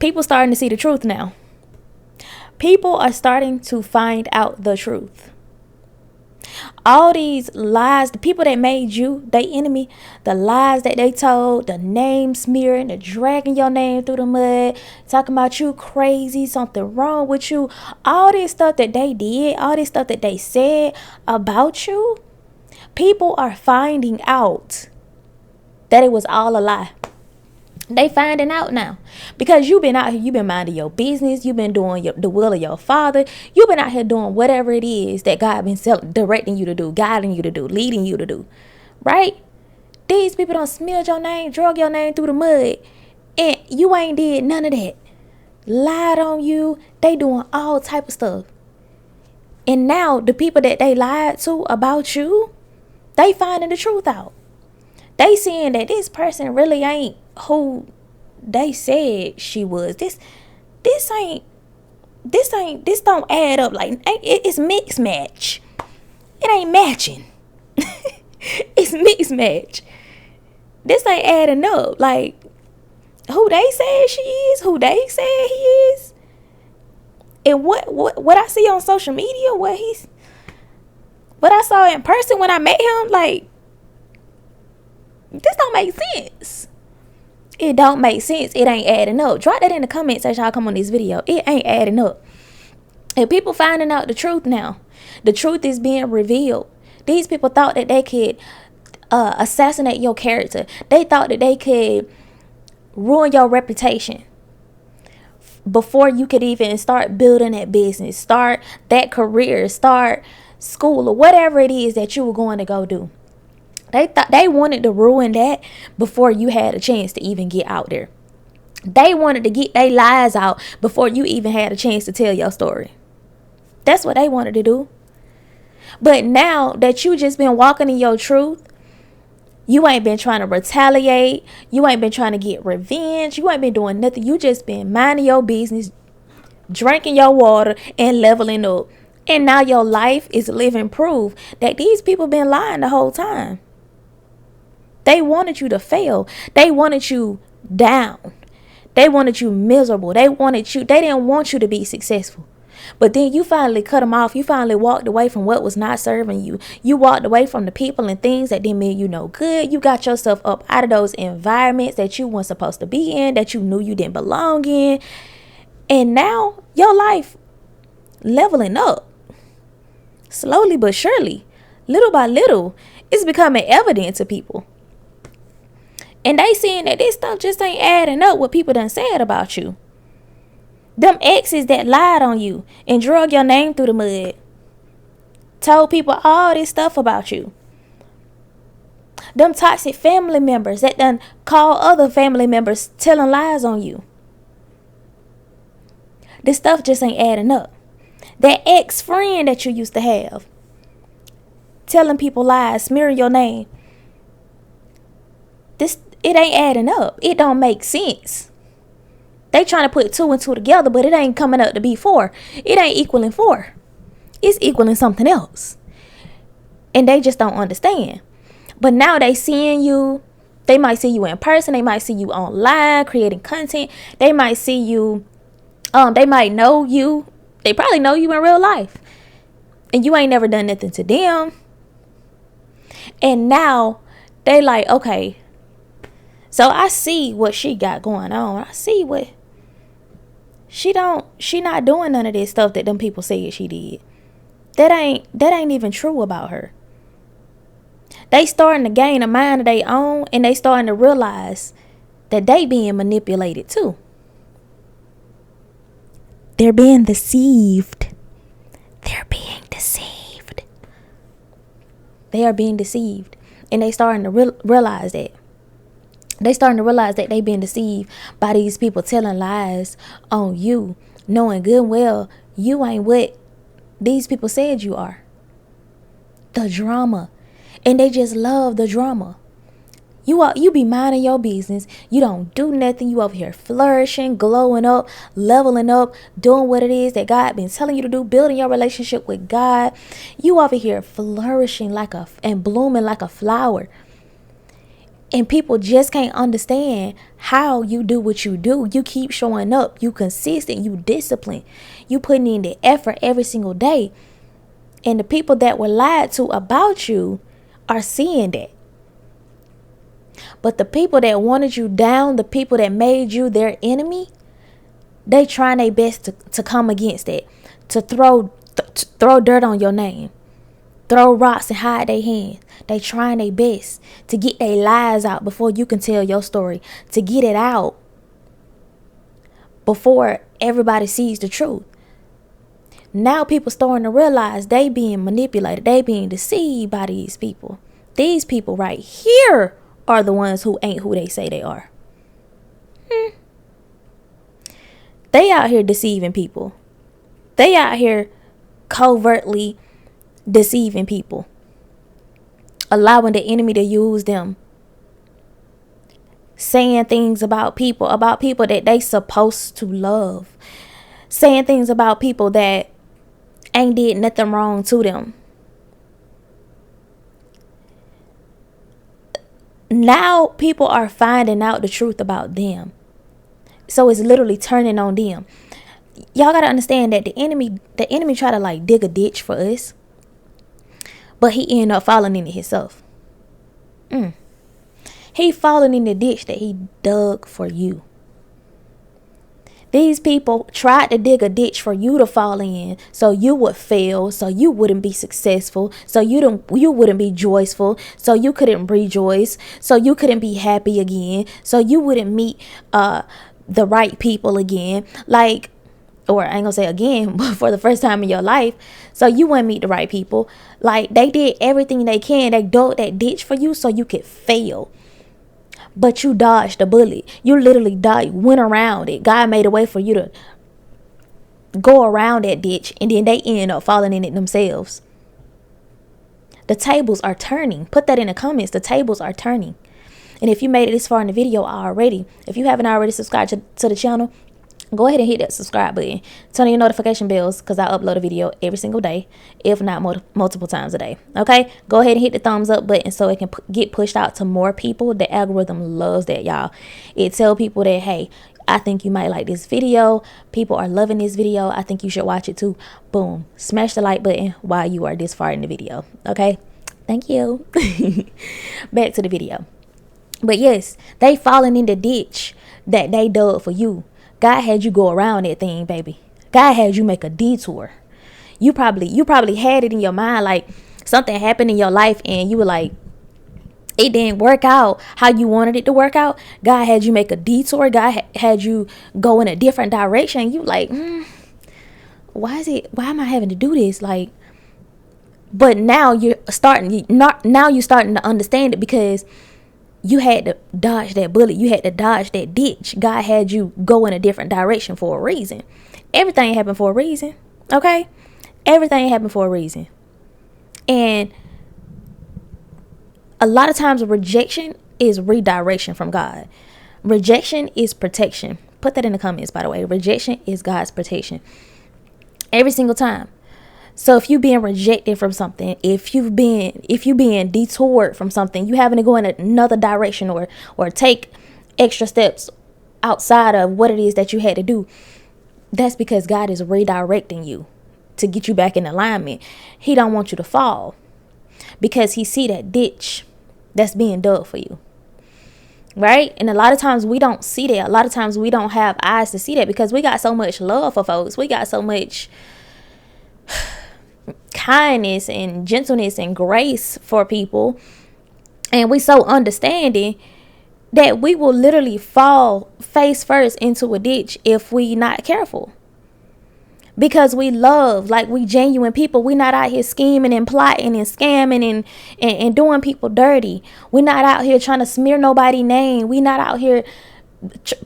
People starting to see the truth now. People are starting to find out the truth. All these lies, the people that made you their enemy, the lies that they told, the name smearing, the dragging your name through the mud, talking about you crazy, something wrong with you, all this stuff that they did, all this stuff that they said about you, people are finding out that it was all a lie. They finding out now because you've been out here, you've been minding your business, you've been doing the will of your Father, you've been out here doing whatever it is that God been directing you to do, guiding you to do, leading you to do, right? These people don't smear your name, drug your name through the mud, and you ain't did none of that. Lied on you, they doing all type of stuff. And now the people that they lied to about you, they finding the truth out. They seeing that this person really ain't who they said she was. This don't add up. Like, it's mixed match. It ain't matching. It's mixed match. This ain't adding up. Like, who they said she is, who they said he is, and what I see on social media, what I saw in person when I met him, like, this don't make sense. It don't make sense. It ain't adding up. Drop that in the comments as y'all come on this video. It ain't adding up. And people finding out the truth now. The truth is being revealed. These people thought that they could assassinate your character. They thought that they could ruin your reputation before you could even start building that business, start that career, start school, or whatever it is that you were going to go do. They thought they wanted to ruin that before you had a chance to even get out there. They wanted to get their lies out before you even had a chance to tell your story. That's what they wanted to do. But now that you just been walking in your truth, you ain't been trying to retaliate. You ain't been trying to get revenge. You ain't been doing nothing. You just been minding your business, drinking your water, and leveling up. And now your life is living proof that these people been lying the whole time. They wanted you to fail. They wanted you down. They wanted you miserable. They didn't want you to be successful. But then you finally cut them off. You finally walked away from what was not serving you. You walked away from the people and things that didn't mean you no good. You got yourself up out of those environments that you weren't supposed to be in, that you knew you didn't belong in. And now your life leveling up. Slowly but surely, little by little, it's becoming evident to people. And they seeing that this stuff just ain't adding up what people done said about you. Them exes that lied on you and drug your name through the mud, told people all this stuff about you. Them toxic family members that done call other family members telling lies on you. This stuff just ain't adding up. That ex-friend that you used to have, telling people lies, smearing your name. It ain't adding up. It don't make sense. They trying to put 2 and 2 together, but it ain't coming up to be 4. It ain't equaling 4. It's equaling something else. And they just don't understand. But now they seeing you. They might see you in person. They might see you online creating content. They might see you. They might know you. They probably know you in real life. And you ain't never done nothing to them. And now they like, okay, so I see what she got going on. I see what she not doing none of this stuff that them people say she did. That ain't even true about her. They starting to gain a mind of their own, and they starting to realize that they being manipulated too. They're being deceived. They're being deceived. They are being deceived, and they starting to realize that. They starting to realize that they been deceived by these people telling lies on you, knowing good and well you ain't what these people said you are. The drama. And they just love the drama. You be minding your business. You don't do nothing. You over here flourishing, glowing up, leveling up, doing what it is that God been telling you to do, building your relationship with God. You over here flourishing and blooming like a flower. And people just can't understand how you do what you do. You keep showing up. You consistent. You disciplined. You putting in the effort every single day. And the people that were lied to about you are seeing that. But the people that wanted you down, the people that made you their enemy, they trying their best to come against it, to throw dirt on your name, throw rocks and hide their hands. They trying their best to get their lies out before you can tell your story, to get it out before everybody sees the truth. Now people starting to realize they being manipulated, they being deceived by these people. These people right here are the ones who ain't who they say they are. They out here deceiving people. They out here covertly deceiving people, allowing the enemy to use them, saying things about people that they supposed to love, saying things about people that ain't did nothing wrong to them. Now people are finding out the truth about them. So it's literally turning on them. Y'all gotta understand that the enemy try to like dig a ditch for us, but he ended up falling in it himself. He falling in the ditch that he dug for you. These people tried to dig a ditch for you to fall in, so you would fail, so you wouldn't be successful, so you wouldn't be joyful, so you couldn't rejoice, so you couldn't be happy again, so you wouldn't meet the right people again, like, or I ain't gonna say again, but for the first time in your life, so you wouldn't meet the right people. Like, they did everything they can. They dug that ditch for you so you could fail. But you dodged the bullet. You literally went around it. God made a way for you to go around that ditch, and then they end up falling in it themselves. The tables are turning. Put that in the comments. The tables are turning. And if you made it this far in the video already, if you haven't already subscribed to the channel, go ahead and hit that subscribe button. Turn on your notification bells, because I upload a video every single day, if not multiple times a day. Okay, go ahead and hit the thumbs up button so it can get pushed out to more people. The algorithm loves that, y'all. It tell people that, hey, I think you might like this video. People are loving this video. I think you should watch it too. Boom. Smash the like button while you are this far in the video. Okay, thank you. Back to the video. But yes, they falling in the ditch that they dug for you. God had you go around that thing, baby. God had you make a detour. You probably had it in your mind, like something happened in your life and you were like, it didn't work out how you wanted it to work out. God had you make a detour. God had you go in a different direction. You like, why am I having to do this? Like, but now you're starting to understand it, because you had to dodge that bullet. You had to dodge that ditch. God had you go in a different direction for a reason. Everything happened for a reason. Okay? Everything happened for a reason. And a lot of times rejection is redirection from God. Rejection is protection. Put that in the comments, by the way. Rejection is God's protection. Every single time. So if you being rejected from something, if you being detoured from something, you having to go in another direction or take extra steps outside of what it is that you had to do, that's because God is redirecting you to get you back in alignment. He don't want you to fall, because he see that ditch that's being dug for you. Right? And a lot of times we don't see that. A lot of times we don't have eyes to see that, because we got so much love for folks. We got so much kindness and gentleness and grace for people, and we so understanding that we will literally fall face first into a ditch if we not careful, because we love, like, we genuine people. We not out here scheming and plotting and scamming and doing people dirty. We not out here trying to smear nobody's name. We not out here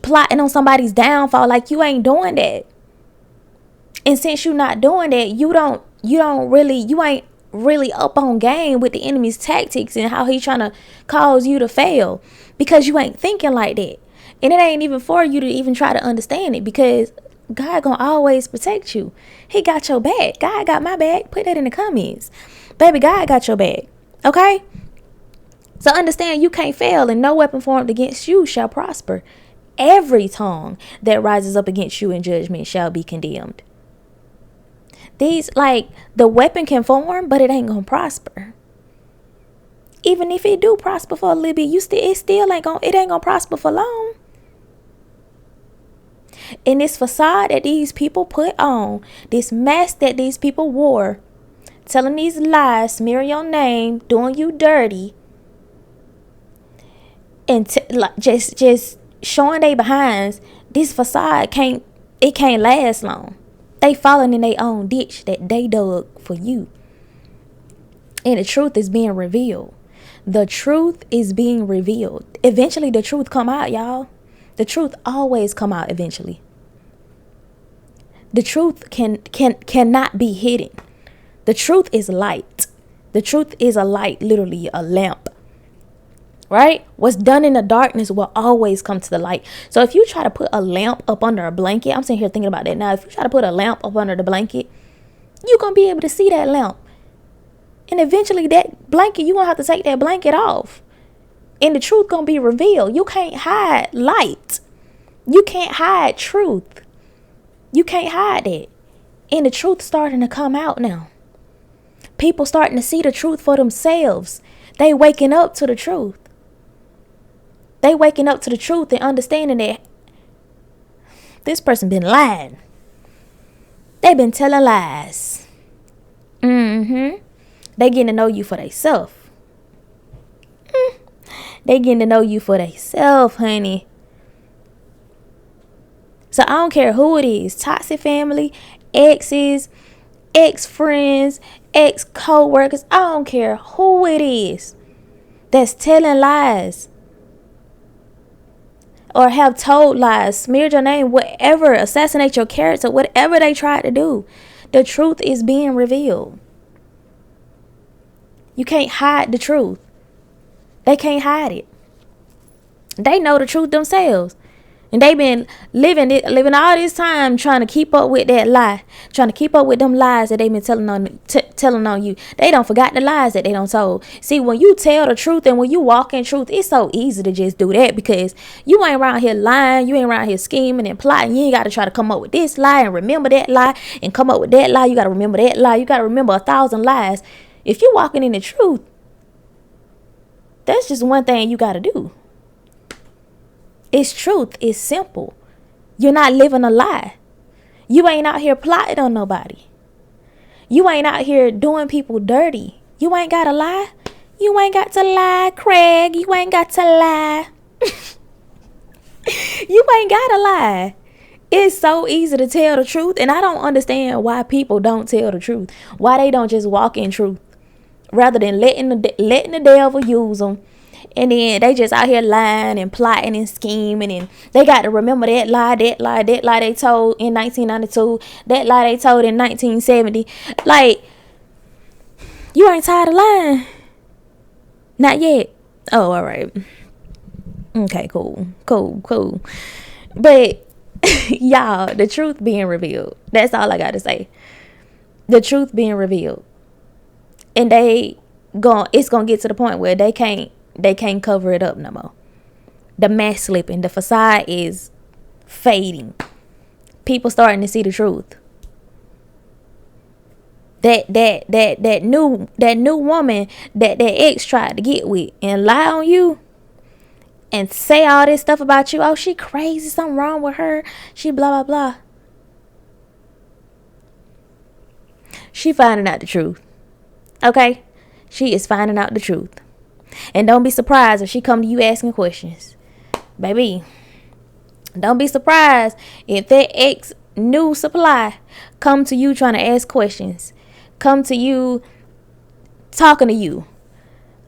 plotting on somebody's downfall. Like, you ain't doing that. And since you're not doing that, you ain't really up on game with the enemy's tactics and how he trying to cause you to fail, because you ain't thinking like that. And it ain't even for you to even try to understand it, because God gonna always protect you. He got your back. God got my back. Put that in the comments. Baby, God got your back. Okay? So understand, you can't fail, and no weapon formed against you shall prosper. Every tongue that rises up against you in judgment shall be condemned. These, like, the weapon can form, but it ain't gonna prosper. Even if it do prosper for a little bit, it ain't gonna prosper for long. And this facade that these people put on, this mask that these people wore, telling these lies, smearing your name, doing you dirty, and just showing they behinds, this facade can't last long. They falling in their own ditch that they dug for you. And the truth is being revealed. The truth is being revealed. Eventually the truth come out, y'all. The truth always come out eventually. The truth cannot be hidden. The truth is light. The truth is a light, literally a lamp. Right? What's done in the darkness will always come to the light. So if you try to put a lamp up under a blanket, I'm sitting here thinking about that now. If you try to put a lamp up under the blanket, you're going to be able to see that lamp. And eventually that blanket, you're going to have to take that blanket off. And the truth going to be revealed. You can't hide light. You can't hide truth. You can't hide it. And the truth starting to come out now. People starting to see the truth for themselves. They waking up to the truth. They waking up to the truth and understanding that this person been lying. They been telling lies. They getting to know you for themselves. They getting to know you for themselves, honey. So I don't care who it is. Toxic family, exes, ex-friends, ex-co-workers. I don't care who it is that's telling lies. Or have told lies, smeared your name, whatever, assassinate your character, whatever they tried to do. The truth is being revealed. You can't hide the truth. They can't hide it. They know the truth themselves. And they've been living all this time trying to keep up with that lie. Trying to keep up with them lies that they've been telling on you. They don't forgot the lies that they don't told. See, when you tell the truth and when you walk in truth, it's so easy to just do that because you ain't around here lying. You ain't around here scheming and plotting. You ain't got to try to come up with this lie and remember that lie and come up with that lie. You got to remember that lie. You got to remember 1,000 lies. If you walking in the truth, that's just one thing you got to do. It's truth. It's simple. You're not living a lie. You ain't out here plotting on nobody. You ain't out here doing people dirty. You ain't got to lie. You ain't got to lie, Craig. You ain't got to lie. You ain't got to lie. It's so easy to tell the truth. And I don't understand why people don't tell the truth. Why they don't just walk in truth. Rather than letting the devil use them. And then they just out here lying and plotting and scheming. And they got to remember that lie they told in 1992. That lie they told in 1970. Like, you ain't tired of lying? Not yet. Oh, all right. Okay, cool. But, y'all, the truth being revealed. That's all I got to say. The truth being revealed. And it's going to get to the point where they can't cover it up no more. The mask slipping, the facade is fading. People starting to see the truth. That new woman that ex tried to get with and lie on you and say all this stuff about you. Oh, she crazy, something wrong with her. She blah blah blah. She finding out the truth. Okay? She is finding out the truth. And don't be surprised if she come to you asking questions. Baby, don't be surprised if that ex new supply come to you trying to ask questions. Come to you talking to you.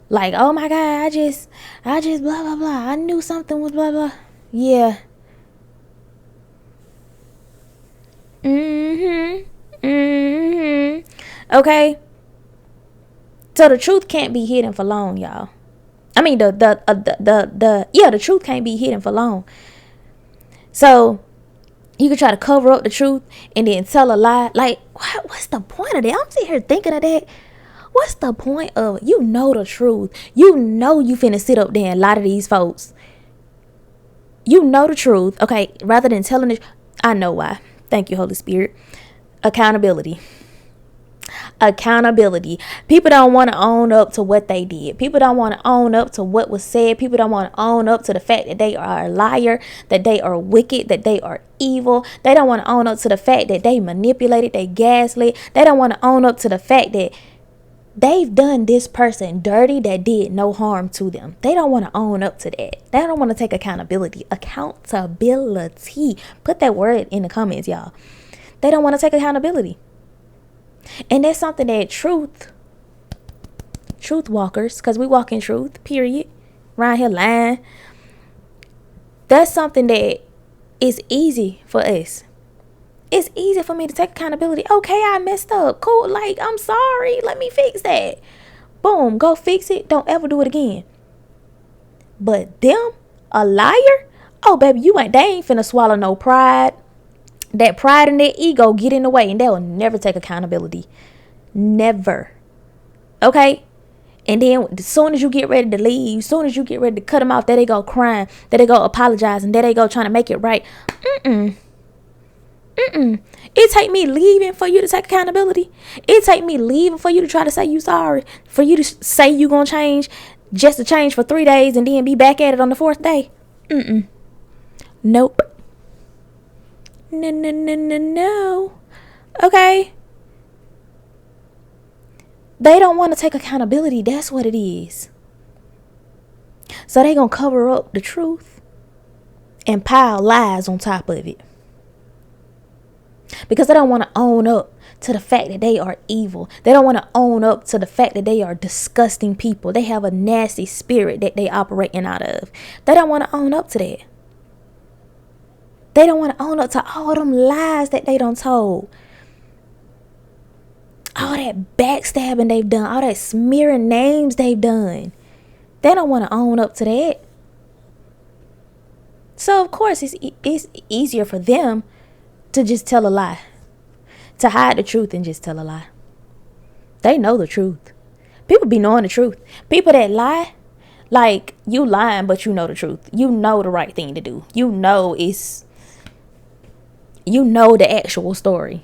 Like, oh my God, I just blah blah blah. I knew something was blah blah. Yeah. Okay. So the truth can't be hidden for long, y'all. I mean, the truth can't be hidden for long. So you can try to cover up the truth and then tell a lie. Like, what's the point of that? I'm sitting here thinking of that. What's the point of it? You know the truth. You know you finna sit up there and lie to these folks. You know the truth. Okay, rather than telling the I know why. Thank you, Holy Spirit. Accountability. People don't want to own up to what they did. People don't want to own up to what was said. People don't want to own up to the fact that they are a liar, that they are wicked, that they are evil. They don't want to own up to the fact that they manipulated, they gaslit. They don't want to own up to the fact that they've done this person dirty that did no harm to them. They don't want to own up to that. They don't want to take accountability. Accountability. Put that word in the comments, y'all. They don't want to take accountability. And that's something that truth walkers, because we walk in truth, period, around here lying. That's something that is easy for us. It's easy for me to take accountability. Okay, I messed up. Cool. Like, I'm sorry. Let me fix that. Boom. Go fix it. Don't ever do it again. But them, a liar? Oh, baby, they ain't finna swallow no pride. That pride and that ego get in the way, and they will never take accountability. Never. Okay? And then as soon as you get ready to leave, as soon as you get ready to cut them off, there they go crying, there they go apologizing, there they go trying to make it right. It take me leaving for you to take accountability. It take me leaving for you to try to say you sorry, for you to say you gonna change, just to change for 3 days and then be back at it on the 4th day. Nope. No. Okay. They don't want to take accountability. That's what it is. So they gonna cover up the truth and pile lies on top of it. Because they don't want to own up to the fact that they are evil. They don't want to own up to the fact that they are disgusting people. They have a nasty spirit that they operating out of. They don't want to own up to that. They don't want to own up to all them lies that they done told. All that backstabbing they've done. All that smearing names they've done. They don't want to own up to that. So, of course, it's easier for them to just tell a lie. To hide the truth and just tell a lie. They know the truth. People be knowing the truth. People that lie, like, you lying, but you know the truth. You know the right thing to do. You know the actual story.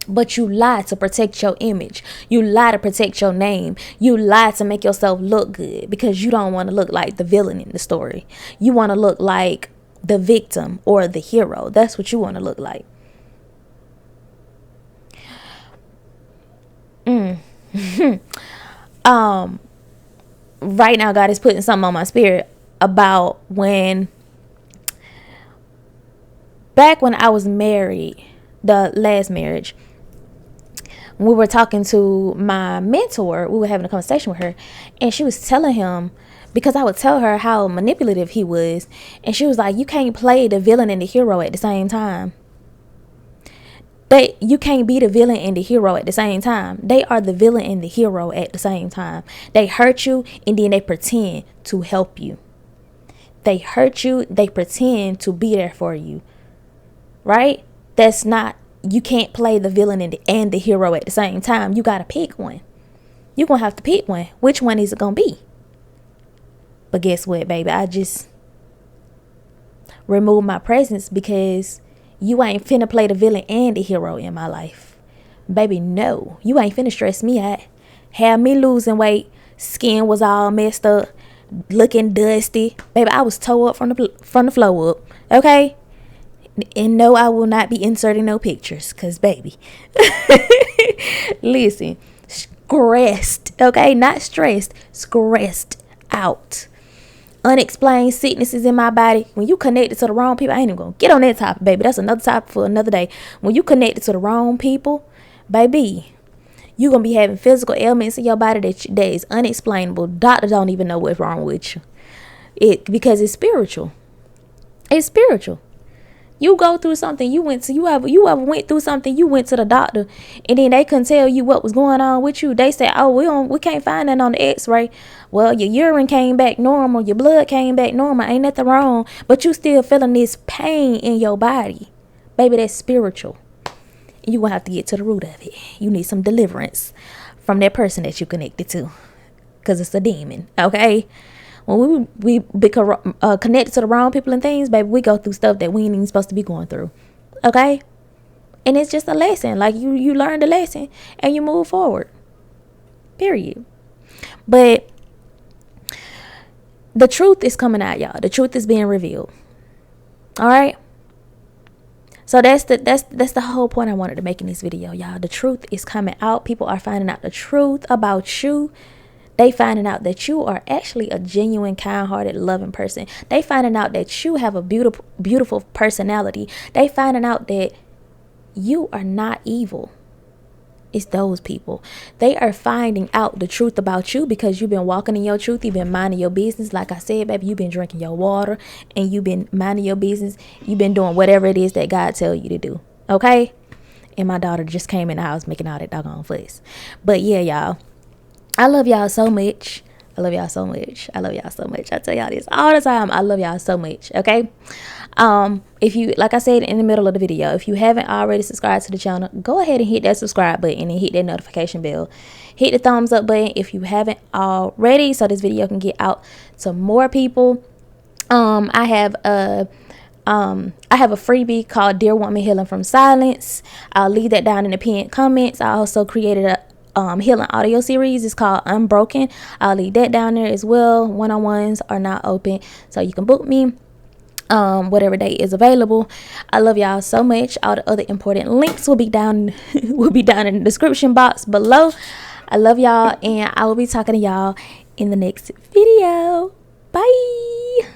But you lie to protect your image. You lie to protect your name. You lie to make yourself look good because you don't want to look like the villain in the story. You want to look like the victim or the hero. That's what you want to look like. Right now, God is putting something on my spirit about back when I was married, the last marriage, we were talking to my mentor. We were having a conversation with her, and she was telling him, because I would tell her how manipulative he was, and she was like, you can't play the villain and the hero at the same time. You can't be the villain and the hero at the same time. They are the villain and the hero at the same time. They hurt you, and then they pretend to help you. They hurt you, they pretend to be there for you. Right? You can't play the villain and the hero at the same time. You got to pick one. You're going to have to pick one. Which one is it going to be? But guess what, baby? I just removed my presence because you ain't finna play the villain and the hero in my life. Baby, no. You ain't finna stress me out. Have me losing weight. Skin was all messed up. Looking dusty. Baby, I was tore up from the floor up. Okay? And no, I will not be inserting no pictures. Because, baby. Listen. Stressed. Okay? Not stressed. Stressed out. Unexplained sicknesses in my body. When you connected to the wrong people, I ain't even gonna get on that topic, baby. That's another topic for another day. When you connected to the wrong people, baby, you gonna be having physical ailments in your body that is unexplainable. Doctors don't even know what's wrong with you. Because it's spiritual. It's spiritual. You go through something, you ever went through something, you went to the doctor, and then they couldn't tell you what was going on with you. They said, oh, we can't find that on the x-ray. Well, your urine came back normal, your blood came back normal, ain't nothing wrong, but you still feeling this pain in your body. Baby, that's spiritual. You gonna have to get to the root of it. You need some deliverance from that person that you connected to, because it's a demon. Okay, when we become connected to the wrong people and things, baby, we go through stuff that we ain't even supposed to be going through. Okay, and it's just a lesson. Like you learn the lesson and you move forward, period. But the truth is coming out, y'all. The truth is being revealed. All right. So that's the whole point I wanted to make in this video, y'all. The truth is coming out. People are finding out the truth about you. They finding out that you are actually a genuine, kind-hearted, loving person. They finding out that you have a beautiful, beautiful personality. They finding out that you are not evil. It's those people. They are finding out the truth about you because you've been walking in your truth. You've been minding your business. Like I said, baby, you've been drinking your water and you've been minding your business. You've been doing whatever it is that God tell you to do. Okay? And my daughter just came in the house making all that doggone fuss. But yeah, y'all. I love y'all so much. I love y'all so much. I love y'all so much. I tell y'all this all the time. I love y'all so much. Okay? If you, like I said in the middle of the video, if you haven't already subscribed to the channel, go ahead and hit that subscribe button and hit that notification bell. Hit the thumbs up button if you haven't already, so this video can get out to more people. I have a freebie called Dear Woman Healing from Silence. I'll leave that down in the pinned comments. I also created a healing audio series. It's called Unbroken. I'll leave that down there as well. One-on-ones are not open, so you can book me whatever date is available. I love y'all so much. All the other important links will be down in the description box below. I love y'all, and I will be talking to y'all in the next video. Bye.